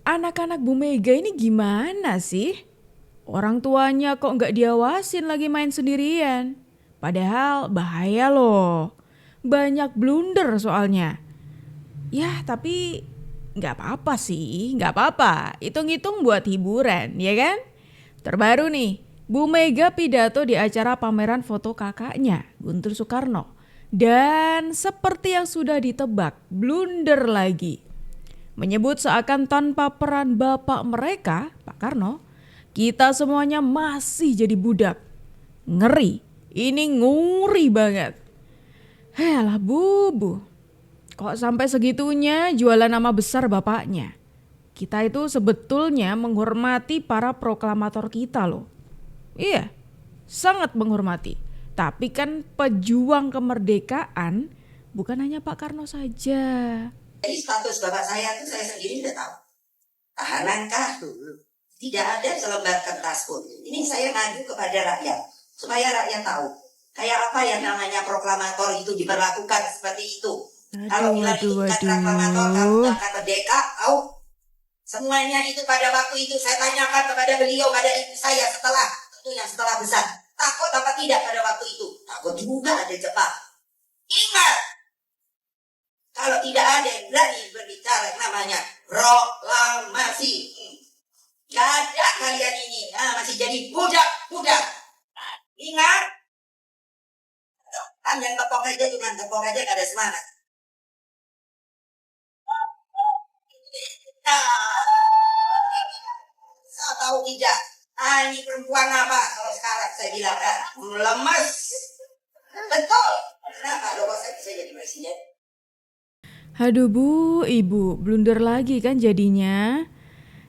Anak-anak Bu Mega ini gimana sih? Orang tuanya kok nggak diawasin lagi main sendirian. Padahal bahaya loh. Banyak blunder soalnya. Ya tapi nggak apa-apa sih, nggak apa-apa. Hitung-hitung buat hiburan, ya kan? Terbaru nih, Bu Mega pidato di acara pameran foto kakaknya, Guntur Soekarno. Dan seperti yang sudah ditebak, blunder lagi. Menyebut seakan tanpa peran bapak mereka, Pak Karno, kita semuanya masih jadi budak. Ngeri, ini nguri banget. Helah bubu, kok sampai segitunya jualan nama besar bapaknya. Kita itu sebetulnya menghormati para proklamator kita loh. Iya, sangat menghormati. Tapi kan pejuang kemerdekaan bukan hanya Pak Karno saja. Jadi status bapak saya itu saya sendiri udah tahu. Tahanan kah? Tidak ada selembar kertas pun. Ini saya ngadu kepada rakyat supaya rakyat tahu kayak apa yang namanya proklamator itu diperlakukan seperti itu. Kalau bilang tingkat proklamator kamu akan merdeka, tahu? Semuanya itu pada waktu itu saya tanyakan kepada beliau, pada ibu saya setelah itu yang setelah besar. Takut apa tidak pada waktu itu? Takut juga ada Jepang. Ingat, kalau tidak ada yang berani berbicara namanya proklamasi. Gak ada kalian ini, masih jadi budak-budak. Ingat, kan yang tepok aja cuma tepok aja gak ada semangat. Saya tahu tidak, ini perempuan apa kalau sekarang saya bilang lemas. Betul. Kenapa dong saya bisa jadi presiden? Aduh Bu, Ibu, blunder lagi kan jadinya.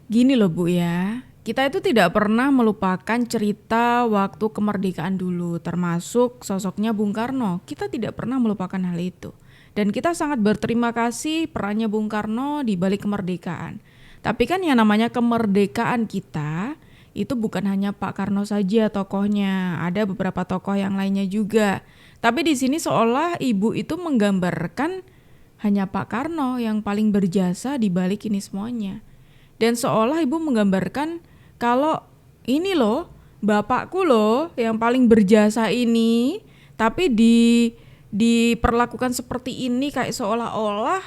Gini loh Bu ya, kita itu tidak pernah melupakan cerita waktu kemerdekaan dulu, termasuk sosoknya Bung Karno. Kita tidak pernah melupakan hal itu. Dan kita sangat berterima kasih perannya Bung Karno di balik kemerdekaan. Tapi kan yang namanya kemerdekaan kita, itu bukan hanya Pak Karno saja tokohnya, ada beberapa tokoh yang lainnya juga. Tapi di sini seolah Ibu itu menggambarkan hanya Pak Karno yang paling berjasa di balik ini semuanya. Dan seolah Ibu menggambarkan kalau ini loh, bapakku loh yang paling berjasa ini, tapi diperlakukan seperti ini kayak seolah-olah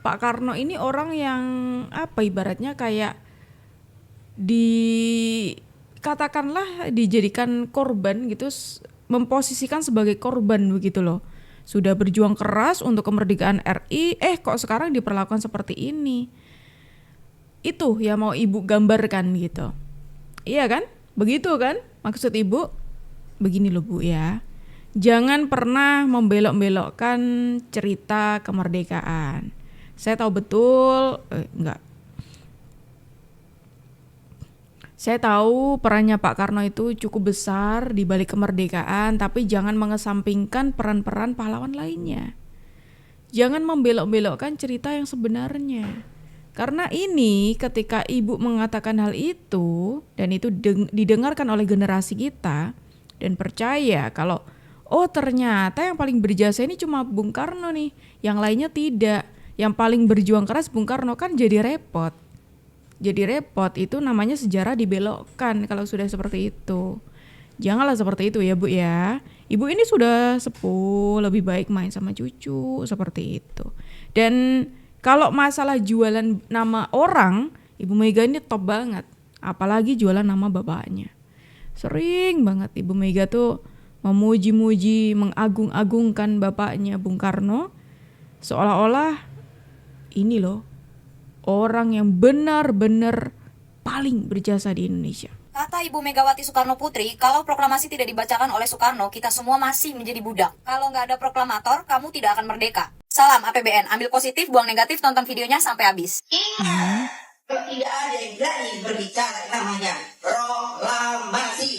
Pak Karno ini orang yang apa ibaratnya kayak katakanlah dijadikan korban gitu, memposisikan sebagai korban begitu loh. Sudah berjuang keras untuk kemerdekaan RI, kok sekarang diperlakukan seperti ini. Itu yang mau Ibu gambarkan gitu. Iya kan? Begitu kan? Maksud Ibu? Begini loh Bu ya. Jangan pernah membelok-belokkan cerita kemerdekaan. Saya tahu betul, Saya tahu perannya Pak Karno itu cukup besar di balik kemerdekaan, tapi jangan mengesampingkan peran-peran pahlawan lainnya. Jangan membelok-belokkan cerita yang sebenarnya. Karena ini ketika Ibu mengatakan hal itu dan itu didengarkan oleh generasi kita dan percaya kalau ternyata yang paling berjasa ini cuma Bung Karno nih, yang lainnya tidak. Yang paling berjuang keras Bung Karno, kan jadi repot. Jadi repot, itu namanya sejarah dibelokkan kalau sudah seperti itu. Janganlah seperti itu ya Bu ya. Ibu ini sudah sepuh, lebih baik main sama cucu seperti itu. Dan kalau masalah jualan nama orang, Ibu Mega ini top banget. Apalagi jualan nama bapaknya. Sering banget Ibu Mega tuh memuji-muji, mengagung-agungkan bapaknya Bung Karno. Seolah-olah ini loh, orang yang benar-benar paling berjasa di Indonesia. Kata Ibu Megawati Soekarno Putri, kalau proklamasi tidak dibacakan oleh Soekarno, kita semua masih menjadi budak. Kalau nggak ada proklamator, kamu tidak akan merdeka. Salam APBN, ambil positif, buang negatif, tonton videonya sampai habis. Ingat, tidak ada yang berani berbicara namanya proklamasi.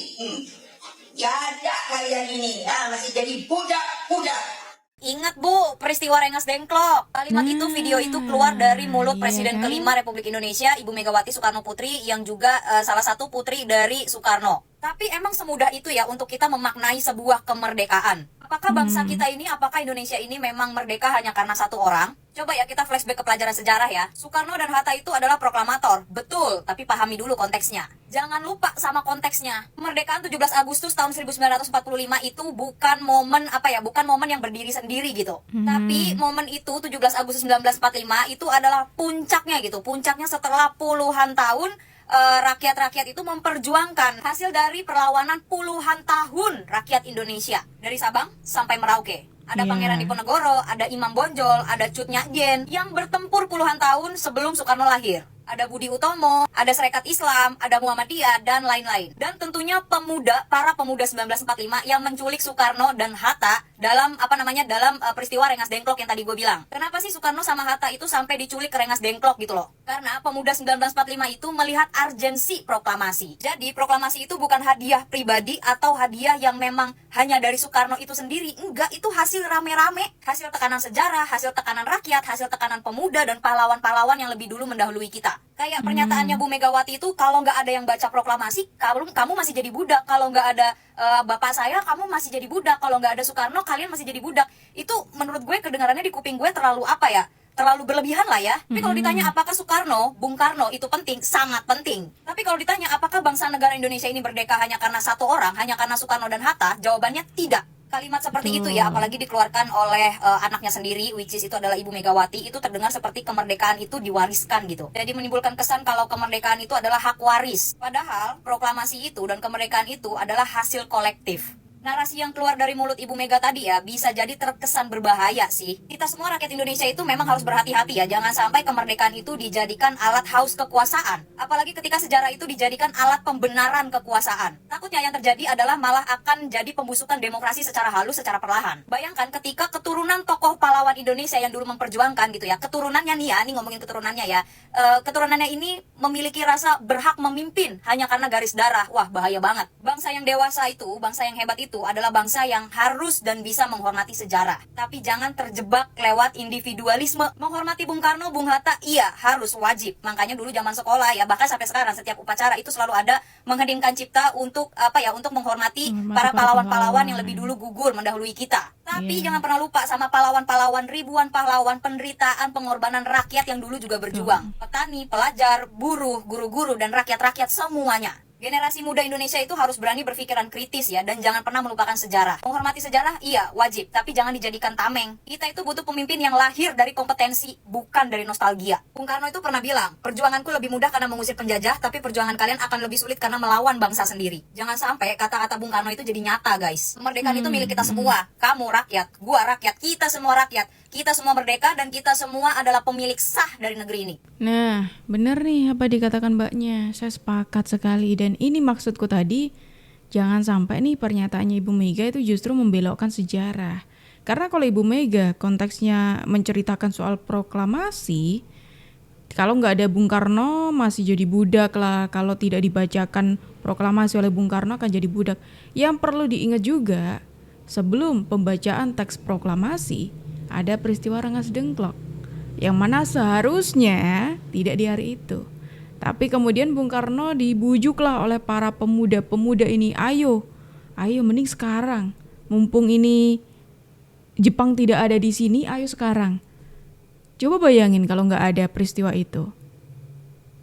Gak ada kalian ini, masih jadi budak-budak. Ingat Bu, peristiwa Rengas Dengklok. Kalimat itu, video itu keluar dari mulut Presiden kelima Republik Indonesia, Ibu Megawati Soekarno Putri, yang juga salah satu putri dari Soekarno. Tapi emang semudah itu ya untuk kita memaknai sebuah kemerdekaan. Apakah bangsa kita ini, apakah Indonesia ini memang merdeka hanya karena satu orang? Coba ya kita flashback ke pelajaran sejarah ya. Soekarno dan Hatta itu adalah proklamator. tapi pahami dulu konteksnya. Jangan lupa sama konteksnya. Kemerdekaan 17 Agustus tahun 1945 itu bukan momen bukan momen yang berdiri sendiri gitu. Tapi momen itu 17 Agustus 1945 itu adalah puncaknya gitu. Puncaknya setelah puluhan tahun rakyat-rakyat itu memperjuangkan hasil dari perlawanan puluhan tahun rakyat Indonesia dari Sabang sampai Merauke. Ada Pangeran Diponegoro, ada Imam Bonjol, ada Cut Nyak Dien yang bertempur puluhan tahun sebelum Soekarno lahir. Ada Budi Utomo, ada Serikat Islam, ada Muhammadiyah, dan lain-lain. Dan tentunya para pemuda 1945 yang menculik Soekarno dan Hatta dalam peristiwa Rengas Dengklok yang tadi gue bilang. Kenapa sih Soekarno sama Hatta itu sampai diculik ke Rengas Dengklok gitu loh? Karena pemuda 1945 itu melihat urgensi proklamasi. Jadi proklamasi itu bukan hadiah pribadi atau hadiah yang memang hanya dari Soekarno itu sendiri. Enggak, itu hasil rame-rame, hasil tekanan sejarah, hasil tekanan rakyat, hasil tekanan pemuda dan pahlawan-pahlawan yang lebih dulu mendahului kita. Kayak pernyataannya Bu Megawati itu, kalau nggak ada yang baca proklamasi, kamu masih jadi budak. Kalau nggak ada bapak saya, kamu masih jadi budak. Kalau nggak ada Soekarno, kalian masih jadi budak. Itu menurut gue kedengarannya di kuping gue terlalu terlalu berlebihan lah ya. Tapi kalau ditanya apakah Bung Karno itu penting, sangat penting. Tapi kalau ditanya apakah bangsa negara Indonesia ini merdeka hanya karena satu orang, hanya karena Soekarno dan Hatta, jawabannya tidak. Kalimat seperti itu ya, apalagi dikeluarkan oleh anaknya sendiri, which is itu adalah Ibu Megawati, itu terdengar seperti kemerdekaan itu diwariskan gitu. Jadi menimbulkan kesan kalau kemerdekaan itu adalah hak waris. Padahal proklamasi itu dan kemerdekaan itu adalah hasil kolektif. Narasi yang keluar dari mulut Ibu Mega tadi ya bisa jadi terkesan berbahaya sih. Kita semua rakyat Indonesia itu memang harus berhati-hati ya. Jangan sampai kemerdekaan itu dijadikan alat haus kekuasaan. Apalagi ketika sejarah itu dijadikan alat pembenaran kekuasaan. Takutnya yang terjadi adalah malah akan jadi pembusukan demokrasi secara halus, secara perlahan. Bayangkan ketika keturunan tokoh pahlawan Indonesia yang dulu memperjuangkan gitu ya. Keturunannya nih ya, ini ngomongin keturunannya ya. Keturunannya ini memiliki rasa berhak memimpin hanya karena garis darah. Wah, bahaya banget. Bangsa yang dewasa itu, bangsa yang hebat itu adalah bangsa yang harus dan bisa menghormati sejarah. Tapi jangan terjebak lewat individualisme. Menghormati Bung Karno, Bung Hatta, iya harus wajib. Makanya dulu zaman sekolah ya, bahkan sampai sekarang setiap upacara itu selalu ada menghedimkan cipta untuk untuk menghormati para pahlawan-pahlawan yang lebih dulu gugur mendahului kita. Tapi jangan pernah lupa sama pahlawan-pahlawan, ribuan pahlawan, penderitaan, pengorbanan rakyat yang dulu juga berjuang. Petani, pelajar, buruh, guru-guru, dan rakyat-rakyat semuanya. Generasi muda Indonesia itu harus berani berpikiran kritis ya, dan jangan pernah melupakan sejarah. Menghormati sejarah, iya wajib, tapi jangan dijadikan tameng. Kita itu butuh pemimpin yang lahir dari kompetensi, bukan dari nostalgia. Bung Karno itu pernah bilang, perjuanganku lebih mudah karena mengusir penjajah, tapi perjuangan kalian akan lebih sulit karena melawan bangsa sendiri. Jangan sampai kata-kata Bung Karno itu jadi nyata guys. Kemerdekaan itu milik kita semua. Kamu rakyat, gua rakyat, kita semua rakyat. Kita semua merdeka dan kita semua adalah pemilik sah dari negeri ini. Nah, benar nih apa dikatakan mbaknya. Saya sepakat sekali. Dan ini maksudku tadi, jangan sampai nih pernyataannya Ibu Mega itu justru membelokkan sejarah. Karena kalau Ibu Mega konteksnya menceritakan soal proklamasi, kalau nggak ada Bung Karno masih jadi budak lah. Kalau tidak dibacakan proklamasi oleh Bung Karno akan jadi budak. Yang perlu diingat juga, sebelum pembacaan teks proklamasi, ada peristiwa Rengas Dengklok yang mana seharusnya tidak di hari itu. Tapi kemudian Bung Karno dibujuklah oleh para pemuda-pemuda ini, ayo mending sekarang. Mumpung ini Jepang tidak ada di sini, ayo sekarang. Coba bayangin kalau nggak ada peristiwa itu.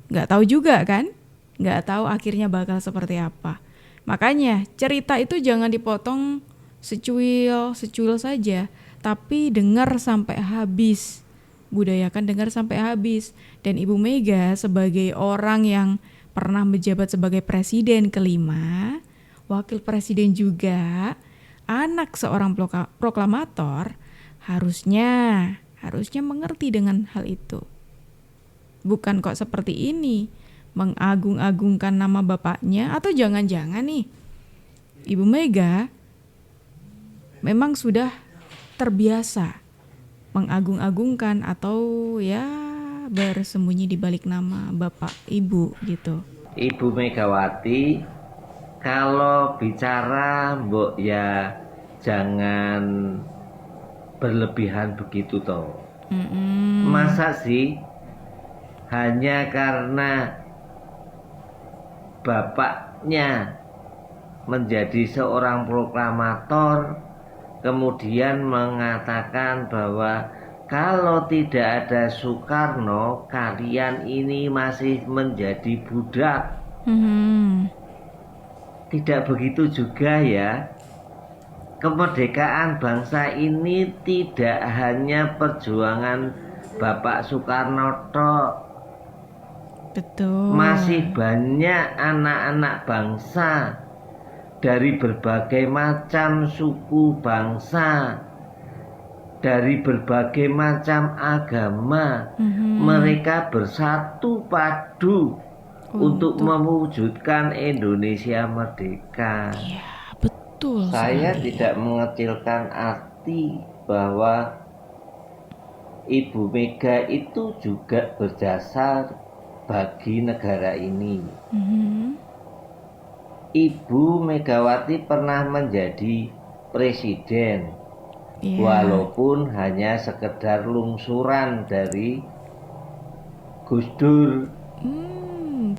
Nggak tahu juga kan? Nggak tahu akhirnya bakal seperti apa. Makanya cerita itu jangan dipotong secuil saja, tapi dengar sampai habis. Budayakan dengar sampai habis. Dan Ibu Mega sebagai orang yang pernah menjabat sebagai presiden kelima, wakil presiden juga, anak seorang proklamator, harusnya mengerti dengan hal itu. Bukan kok seperti ini, mengagung-agungkan nama bapaknya, atau jangan-jangan nih Ibu Mega memang sudah terbiasa mengagung-agungkan atau ya bersembunyi di balik nama bapak ibu gitu. Ibu Megawati kalau bicara mbok ya jangan berlebihan begitu toh. Masa sih hanya karena bapaknya menjadi seorang proklamator kemudian mengatakan bahwa kalau tidak ada Soekarno, kalian ini masih menjadi budak. Mhm. Tidak begitu juga ya. Kemerdekaan bangsa ini tidak hanya perjuangan Bapak Soekarno tok. Betul. Masih banyak anak-anak bangsa dari berbagai macam suku bangsa, dari berbagai macam agama. Mereka bersatu padu untuk mewujudkan Indonesia merdeka. Ya, betul Saya sekali. tidak mengecilkan arti bahwa Ibu Mega itu juga berjasa bagi negara ini. Mhm. Ibu Megawati pernah menjadi presiden, Iya. walaupun hanya sekedar lungsuran dari Gus Dur.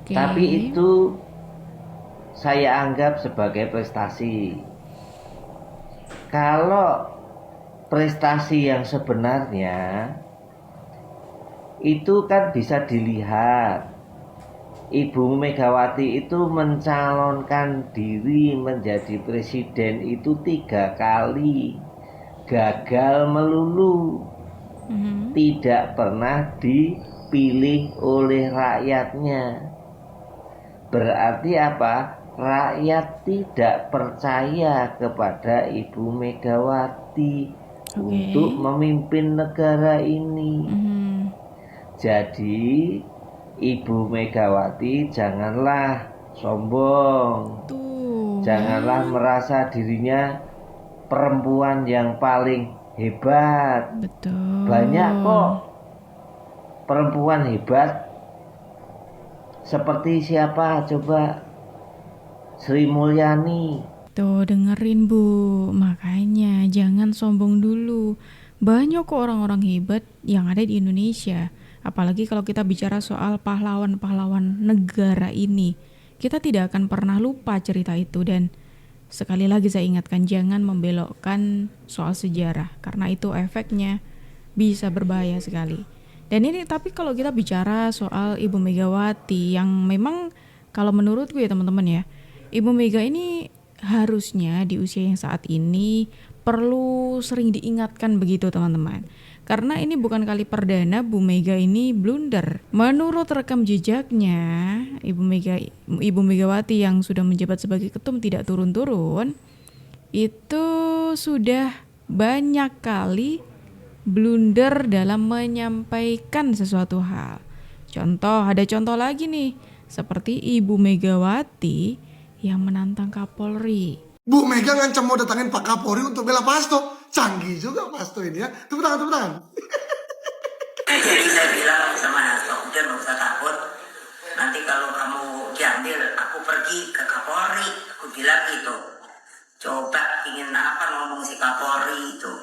Oke. Tapi itu saya anggap sebagai prestasi. Kalau prestasi yang sebenarnya itu kan bisa dilihat. Ibu Megawati itu mencalonkan diri menjadi presiden itu 3 kali. Gagal melulu. Mhm. Tidak pernah dipilih oleh rakyatnya. Berarti apa? Rakyat tidak percaya kepada Ibu Megawati untuk memimpin negara ini. Mhm. Jadi Ibu Megawati janganlah sombong, Tuh. janganlah merasa dirinya perempuan yang paling hebat. Betul. Banyak kok perempuan hebat. Seperti siapa coba? Sri Mulyani. Tuh dengerin Bu, makanya jangan sombong dulu. Banyak kok orang-orang hebat yang ada di Indonesia. Apalagi kalau kita bicara soal pahlawan-pahlawan negara ini. Kita tidak akan pernah lupa cerita itu. Dan sekali lagi saya ingatkan, jangan membelokkan soal sejarah. Karena itu efeknya bisa berbahaya sekali. Dan ini tapi kalau kita bicara soal Ibu Megawati yang memang kalau menurutku ya teman-teman ya, Ibu Mega ini harusnya di usia yang saat ini perlu sering diingatkan begitu teman-teman. Karena ini bukan kali perdana Bu Mega ini blunder. Menurut rekam jejaknya, Ibu Megawati yang sudah menjabat sebagai ketum tidak turun-turun, itu sudah banyak kali blunder dalam menyampaikan sesuatu hal. Ada contoh lagi nih, seperti Ibu Megawati yang menantang Kapolri. Bu Mega ngancam mau datangin Pak Kapolri untuk bela Pak Hasto. Canggih juga Pak Hasto ini ya. Tepuk tangan, tepuk tangan. Jadi saya bilang sama Hasto, udah nggak usah takut. Nanti kalau kamu diambil, aku pergi ke Kapolri. Aku bilang gitu. Coba ingin apa ngomong si Kapolri itu.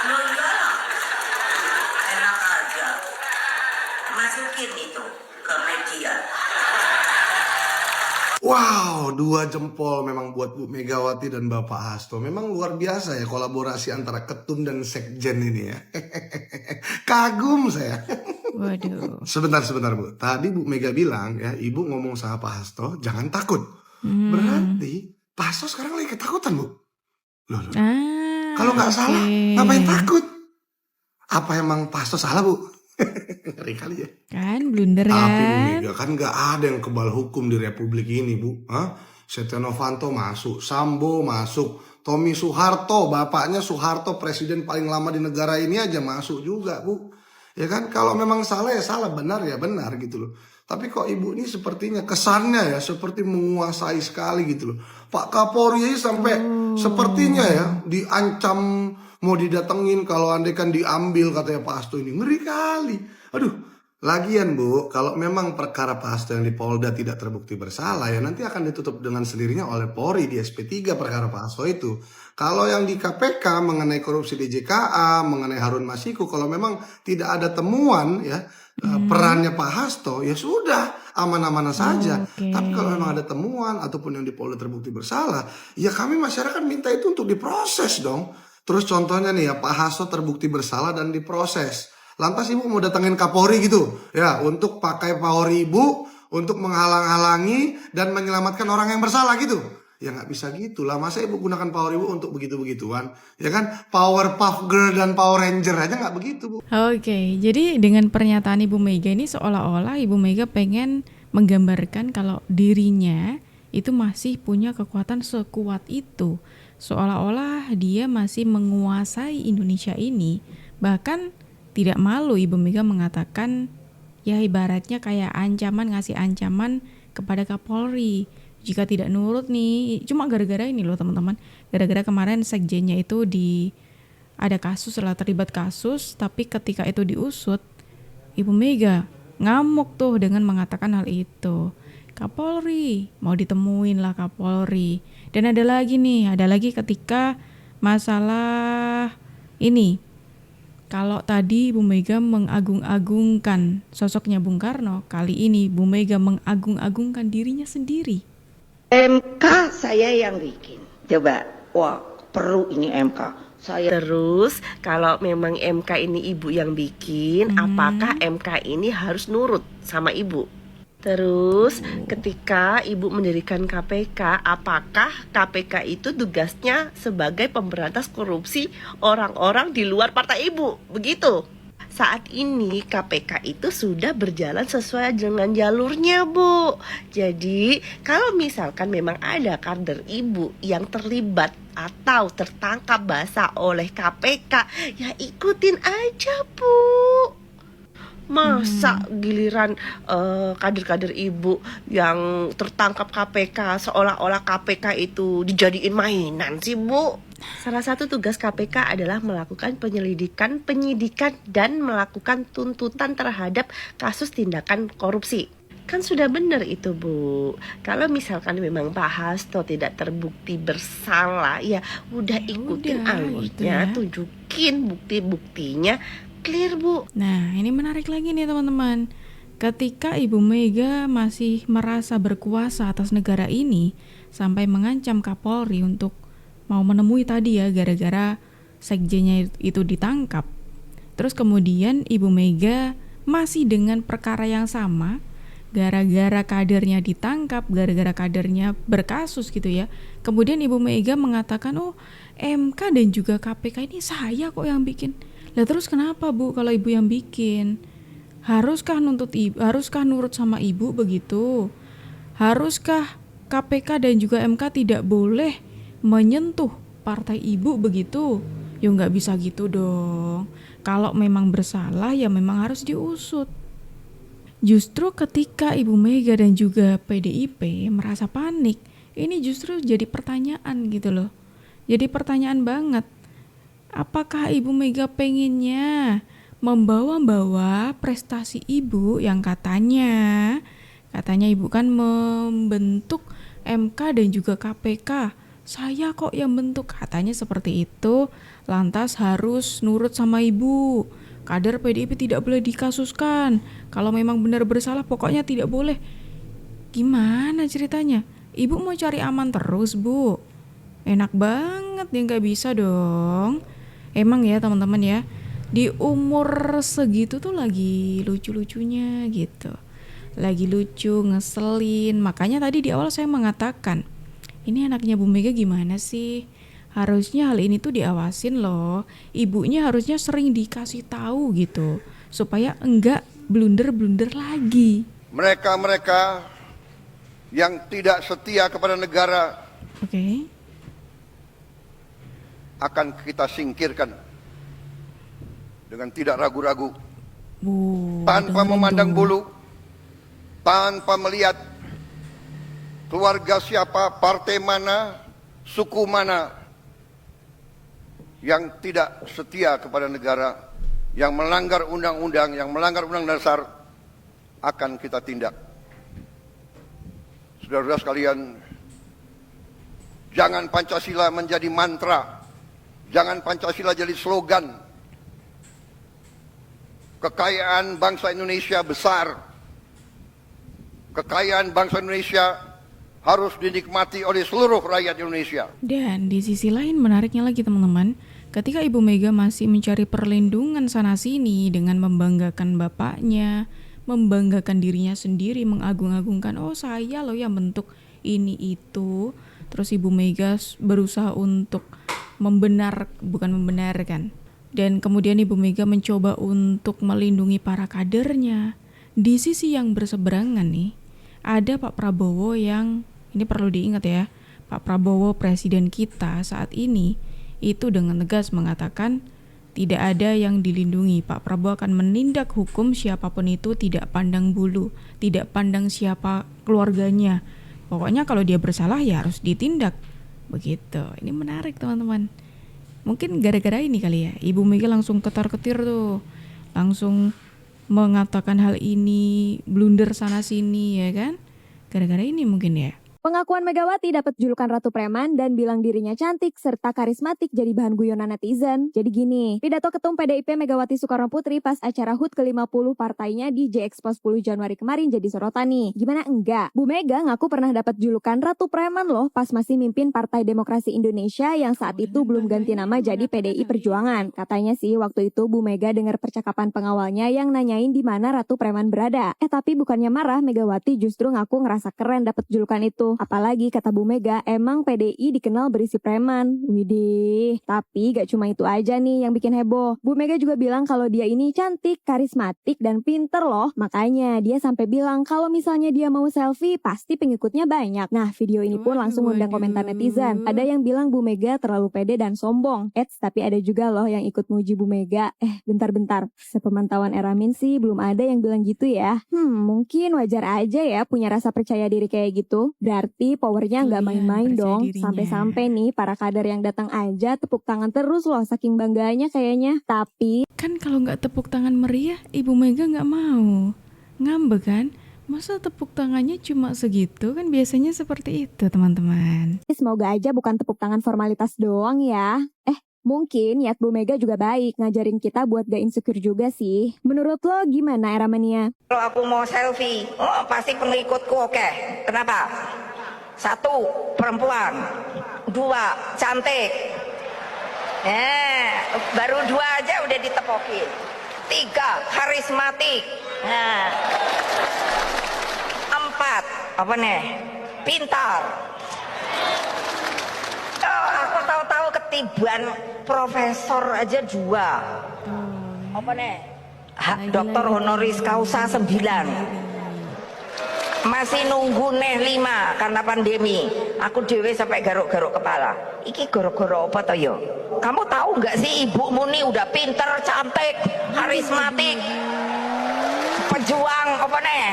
Loh iyalah, enak aja. Masukin itu ke media. Wow, 2 jempol memang buat Bu Megawati dan Bapak Hasto. Memang luar biasa ya kolaborasi antara ketum dan sekjen ini ya. Kagum saya. Waduh. Sebentar Bu. Tadi Bu Mega bilang ya, Ibu ngomong sama Pak Hasto, jangan takut. Berarti Pak Hasto sekarang lagi ketakutan Bu. Loh. Kalau nggak salah, ngapain takut? Apa emang Pak Hasto salah Bu? Ngeri kali ya. Kan blunder Tapi Bu kan? Mega kan nggak ada yang kebal hukum di Republik ini Bu. Setia Novanto masuk, Sambo masuk, Tommy Soeharto, bapaknya Soeharto presiden paling lama di negara ini aja masuk juga Bu. Ya kan, kalau memang salah ya salah, benar ya benar gitu loh. Tapi kok Ibu ini sepertinya kesannya ya seperti menguasai sekali gitu loh. Pak Kapolri sampai sepertinya ya diancam mau didatengin kalau andai kan diambil katanya Pak Hasto ini. Ngeri kali. Aduh, lagian Bu, kalau memang perkara Pak Hasto yang di Polda tidak terbukti bersalah ya nanti akan ditutup dengan sendirinya oleh Polri di SP3 perkara Pak Hasto itu. Kalau yang di KPK mengenai korupsi di JKA, mengenai Harun Masiku, kalau memang tidak ada temuan ya perannya Pak Hasto, ya sudah aman-aman saja. Tapi kalau memang ada temuan ataupun yang di Polda terbukti bersalah, ya kami masyarakat minta itu untuk diproses dong. Terus contohnya nih ya, Pak Hasto terbukti bersalah dan diproses. Lantas ibu mau datengin Kapolri gitu ya, untuk pakai power ibu untuk menghalang-halangi dan menyelamatkan orang yang bersalah gitu. Ya nggak bisa gitu lah, masa ibu gunakan power ibu untuk begitu-begituan? Ya kan, power puff girl dan power ranger aja nggak begitu, Bu. Oke, jadi dengan pernyataan Ibu Mega ini seolah-olah Ibu Mega pengen menggambarkan kalau dirinya itu masih punya kekuatan sekuat itu. Seolah-olah dia masih menguasai Indonesia ini. Bahkan tidak malu Ibu Mega mengatakan, ya ibaratnya kayak ancaman, ngasih ancaman kepada Kapolri. Jika tidak nurut nih, cuma gara-gara ini loh teman-teman. Gara-gara kemarin sekjennya itu ada kasus, setelah terlibat kasus, tapi ketika itu diusut, Ibu Mega ngamuk tuh dengan mengatakan hal itu. Kapolri, mau ditemuin lah Kapolri. Dan ada lagi ketika masalah ini. Kalau tadi Ibu Mega mengagung-agungkan sosoknya Bung Karno, kali ini Ibu Mega mengagung-agungkan dirinya sendiri. MK saya yang bikin. Coba, wah perlu ini MK. Terus kalau memang MK ini ibu yang bikin, apakah MK ini harus nurut sama ibu? Terus ketika ibu mendirikan KPK, apakah KPK itu tugasnya sebagai pemberantas korupsi orang-orang di luar partai ibu? Begitu. Saat ini KPK itu sudah berjalan sesuai dengan jalurnya, Bu. Jadi kalau misalkan memang ada kader ibu yang terlibat atau tertangkap basah oleh KPK, ya ikutin aja, Bu. Masa giliran kader-kader ibu yang tertangkap KPK seolah-olah KPK itu dijadiin mainan sih, Bu? Salah satu tugas KPK adalah melakukan penyelidikan, penyidikan, dan melakukan tuntutan terhadap kasus tindakan korupsi. Kan sudah benar itu, Bu. Kalau misalkan memang Pak Hasto tidak terbukti bersalah, ya udah ikutin alurnya, tunjukin bukti-buktinya, clear, Bu. Nah, ini menarik lagi nih teman-teman. Ketika Ibu Mega masih merasa berkuasa atas negara ini, sampai mengancam Kapolri untuk mau menemui tadi ya, gara-gara sekjennya itu ditangkap. Terus kemudian Ibu Mega masih dengan perkara yang sama, gara-gara kadernya ditangkap, gara-gara kadernya berkasus gitu ya. Kemudian Ibu Mega mengatakan, oh MK dan juga KPK ini saya kok yang bikin. Lah terus kenapa, Bu, kalau ibu yang bikin? Haruskah nuntut ibu, haruskah nurut sama ibu begitu? Haruskah KPK dan juga MK tidak boleh menyentuh partai ibu begitu? Ya nggak bisa gitu dong. Kalau memang bersalah ya memang harus diusut. Justru ketika Ibu Mega dan juga PDIP merasa panik, ini justru jadi pertanyaan gitu loh. Jadi pertanyaan banget. Apakah Ibu Mega pengennya membawa-bawa prestasi ibu yang katanya ibu kan membentuk MK dan juga KPK, saya kok yang bentuk, katanya seperti itu, lantas harus nurut sama ibu, kader PDIP tidak boleh dikasuskan, kalau memang benar bersalah pokoknya tidak boleh. Gimana ceritanya? Ibu mau cari aman terus, Bu? Enak banget ya, nggak bisa dong. Emang ya teman-teman ya, di umur segitu tuh lagi lucu-lucunya gitu. Lagi lucu, ngeselin. Makanya tadi di awal saya mengatakan, ini anaknya Bu Mega gimana sih? Harusnya hal ini tuh diawasin loh. Ibunya harusnya sering dikasih tahu gitu, supaya enggak blunder-blunder lagi. Mereka-mereka yang tidak setia kepada negara, akan kita singkirkan dengan tidak ragu-ragu, tanpa memandang bulu, tanpa melihat keluarga siapa, partai mana, suku mana yang tidak setia kepada negara, yang melanggar undang-undang, yang melanggar undang dasar, akan kita tindak. Saudara-saudara sekalian, jangan Pancasila menjadi mantra, jangan Pancasila jadi slogan. Kekayaan bangsa Indonesia besar. Kekayaan bangsa Indonesia harus dinikmati oleh seluruh rakyat Indonesia. Dan di sisi lain menariknya lagi teman-teman, Ketika Ibu Mega masih mencari perlindungan sana-sini dengan membanggakan bapaknya, membanggakan dirinya sendiri, mengagung-agungkan, oh saya loh yang bentuk ini itu. Terus Ibu Mega berusaha untuk bukan membenarkan. Dan kemudian Ibu Mega mencoba untuk melindungi para kadernya. Di sisi yang berseberangan nih, ada Pak Prabowo yang, ini perlu diingat ya, Pak Prabowo presiden kita saat ini, itu dengan tegas mengatakan tidak ada yang dilindungi. Pak Prabowo akan menindak hukum siapapun itu, tidak pandang bulu, tidak pandang siapa keluarganya. Pokoknya kalau dia bersalah ya harus ditindak. Begitu. Ini menarik teman-teman. Mungkin gara-gara ini kali ya, Ibu Mega langsung ketar-ketir tuh. Langsung mengatakan hal ini, blunder sana sini ya kan. Gara-gara ini mungkin ya. Pengakuan Megawati dapat julukan Ratu Preman dan bilang dirinya cantik serta karismatik jadi bahan guyonan netizen. Jadi gini, pidato Ketum PDIP Megawati Soekarno Putri pas acara HUT ke-50 partainya di J-Expo 10 Januari kemarin jadi sorotan nih. Gimana enggak? Bu Mega ngaku pernah dapat julukan Ratu Preman loh pas masih mimpin Partai Demokrasi Indonesia yang saat itu belum ganti nama jadi PDI Perjuangan. Katanya sih waktu itu Bu Mega dengar percakapan pengawalnya yang nanyain di mana Ratu Preman berada. Tapi bukannya marah, Megawati justru ngaku ngerasa keren dapat julukan itu. Apalagi kata Bu Mega, emang PDI dikenal berisi preman. Widih, tapi gak cuma itu aja nih yang bikin heboh. Bu Mega juga bilang kalau dia ini cantik, karismatik, dan pinter loh. Makanya dia sampai bilang kalau misalnya dia mau selfie, pasti pengikutnya banyak. Nah, video ini pun langsung undang komentar netizen. Ada yang bilang Bu Mega terlalu pede dan sombong. Tapi ada juga loh yang ikut muji Bu Mega. Bentar-bentar. Sepemantauan Eramin sih belum ada yang bilang gitu ya. Mungkin wajar aja ya punya rasa percaya diri kayak gitu. Berarti powernya nggak main-main dong. Sampai-sampai nih para kader yang datang aja tepuk tangan terus loh saking bangganya kayaknya. Tapi kan kalau nggak tepuk tangan meriah, Ibu Mega nggak mau. Ngambek kan? Masa tepuk tangannya cuma segitu? Kan biasanya seperti itu teman-teman. Semoga aja bukan tepuk tangan formalitas doang ya. Mungkin niat Bu Mega juga baik, ngajarin kita buat gak insecure juga sih. Menurut lo gimana Eramania? Kalau aku mau selfie, pasti pengikutku oke. Kenapa? 1, perempuan. 2, cantik. Baru 2 aja udah ditepokin. 3, karismatik. 4, apa nih? Pintar. Aku tahu-tahu ketiban profesor aja 2. Apa nih? Doktor honoris causa 9. Masih nunggu nih 5 karena pandemi. Aku dewe sampai garuk-garuk kepala. Iki garuk-garuk apa toh yo? Kamu tahu nggak sih ibumu nih udah pinter, cantik, karismatik, pejuang apa nih?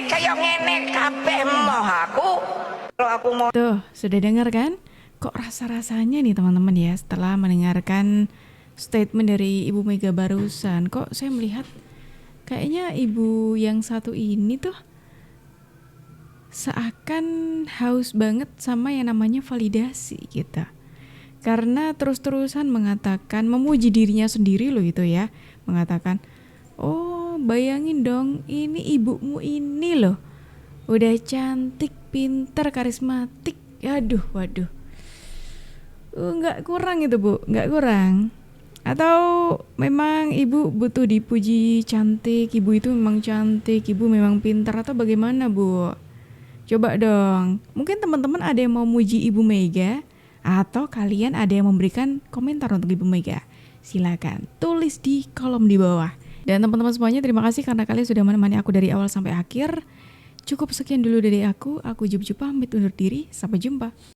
Kayak ngene kabeh moh aku. Kalau aku mau Tuh, sudah dengar kan? Kok rasa-rasanya nih teman-teman ya setelah mendengarkan statement dari Ibu Mega barusan, kok saya melihat kayaknya ibu yang satu ini tuh seakan haus banget sama yang namanya validasi gitu. Karena terus-terusan mengatakan, memuji dirinya sendiri loh itu ya, mengatakan, oh bayangin dong ini ibumu ini loh, udah cantik, pinter, karismatik, waduh. Nggak kurang itu Bu, nggak kurang. Atau memang ibu butuh dipuji cantik, ibu itu memang cantik, ibu memang pintar, atau bagaimana Bu? Coba dong, mungkin teman-teman ada yang mau muji Ibu Mega, atau kalian ada yang memberikan komentar untuk Ibu Mega. Silakan tulis di kolom di bawah. Dan teman-teman semuanya, terima kasih karena kalian sudah menemani aku dari awal sampai akhir. Cukup sekian dulu dari aku Jup pamit undur diri, sampai jumpa.